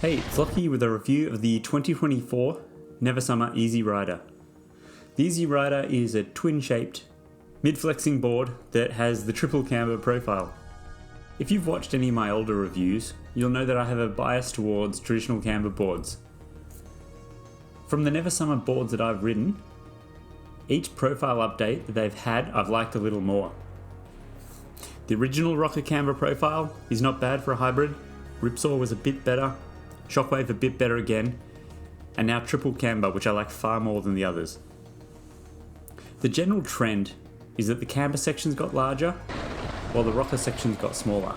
Hey, it's Lockie with a review of the 2024 Never Summer Easy Rider. The Easy Rider is a twin-shaped, mid-flexing board that has the Triple Camber profile. If you've watched any of my older reviews, you'll know that I have a bias towards traditional camber boards. From the Never Summer boards that I've ridden, each profile update that they've had I've liked a little more. The original rocker camber profile is not bad for a hybrid, Ripsaw was a bit better, Shockwave a bit better again, and now Triple Camber, which I like far more than the others. The general trend is that the camber sections got larger, while the rocker sections got smaller.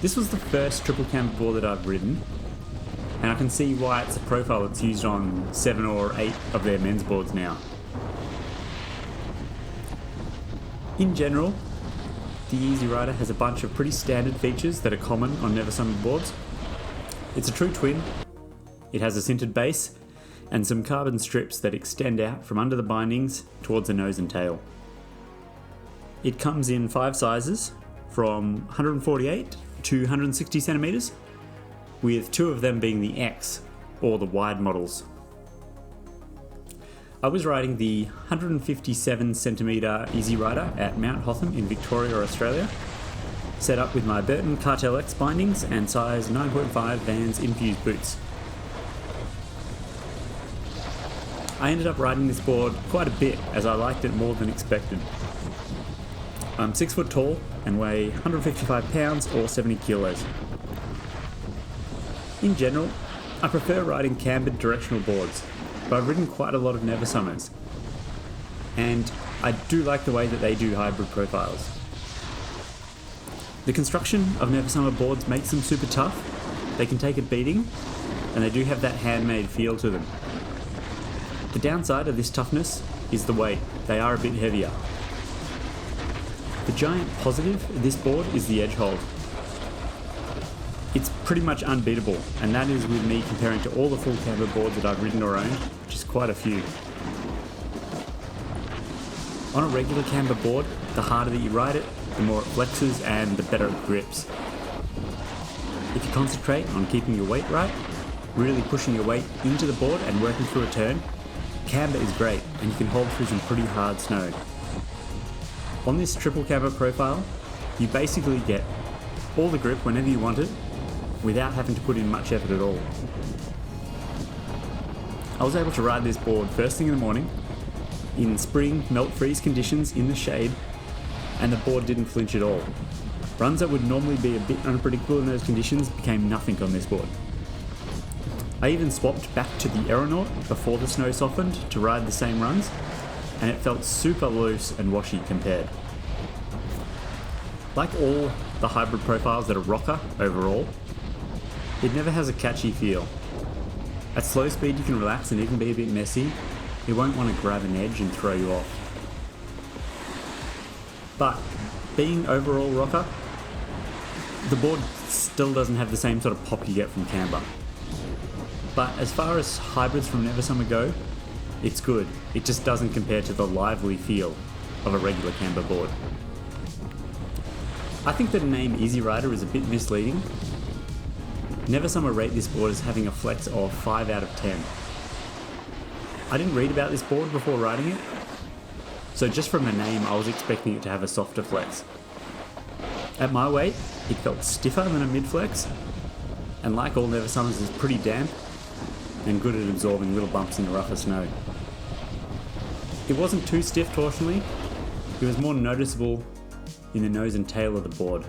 This was the first Triple Camber board that I've ridden, and I can see why it's a profile that's used on 7 or 8 of their men's boards now. In general, the Easy Rider has a bunch of pretty standard features that are common on Never Summer boards. It's a true twin, it has a sintered base, and some carbon strips that extend out from under the bindings towards the nose and tail. It comes in 5 sizes, from 148 to 160 centimeters, with 2 of them being the X, or the wide models. I was riding the 157 centimeter Easy Rider at Mount Hotham in Victoria, Australia, set up with my Burton Cartel X bindings and size 9.5 Vans infused boots. I ended up riding this board quite a bit as I liked it more than expected. I'm 6 foot tall and weigh 155 pounds or 70 kilos. In general, I prefer riding cambered directional boards, but I've ridden quite a lot of Never Summers, and I do like the way that they do hybrid profiles. The construction of Never Summer boards makes them super tough, they can take a beating, and they do have that handmade feel to them. The downside of this toughness is the weight, they are a bit heavier. The giant positive of this board is the edge hold. It's pretty much unbeatable, and that is with me comparing to all the full camber boards that I've ridden or owned, which is quite a few. On a regular camber board, the harder that you ride it, the more it flexes and the better it grips. If you concentrate on keeping your weight right, really pushing your weight into the board and working through a turn, camber is great and you can hold through some pretty hard snow. On this Triple Camber profile, you basically get all the grip whenever you want it, without having to put in much effort at all. I was able to ride this board first thing in the morning, in spring melt freeze conditions in the shade, and the board didn't flinch at all. Runs that would normally be a bit unpredictable in those conditions became nothing on this board. I even swapped back to the Aeronaut before the snow softened to ride the same runs, and it felt super loose and washy compared. Like all the hybrid profiles that are rocker overall, it never has a catchy feel. At slow speed you can relax and even be a bit messy, it won't want to grab an edge and throw you off. But being overall rocker, the board still doesn't have the same sort of pop you get from camber. But as far as hybrids from Never Summer go, it's good. It just doesn't compare to the lively feel of a regular camber board. I think the name Easy Rider is a bit misleading. Never Summer rate this board as having a flex of 5 out of 10. I didn't read about this board before riding it, so just from the name I was expecting it to have a softer flex. At my weight, it felt stiffer than a mid-flex, and like all Never Summers is pretty damp and good at absorbing little bumps in the rougher snow. It wasn't too stiff torsionally, it was more noticeable in the nose and tail of the board.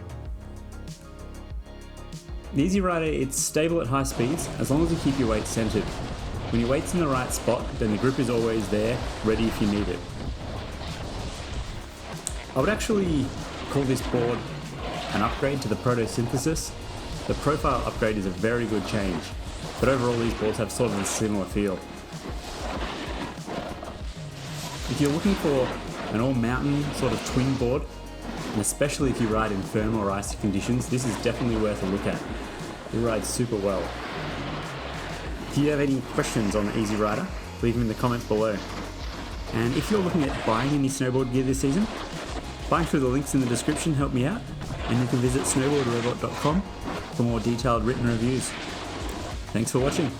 The Easy Rider, it's stable at high speeds as long as you keep your weight centered. When your weight's in the right spot, then the grip is always there, ready if you need it. I would actually call this board an upgrade to the Proto-Synthesis. The profile upgrade is a very good change, but overall these boards have sort of a similar feel. If you're looking for an all-mountain sort of twin board, and especially if you ride in firm or icy conditions, this is definitely worth a look at. It rides super well. If you have any questions on the Easy Rider, leave them in the comments below. And if you're looking at buying any snowboard gear this season, buying through the links in the description help me out, and you can visit snowboardrobot.com for more detailed written reviews. Thanks for watching.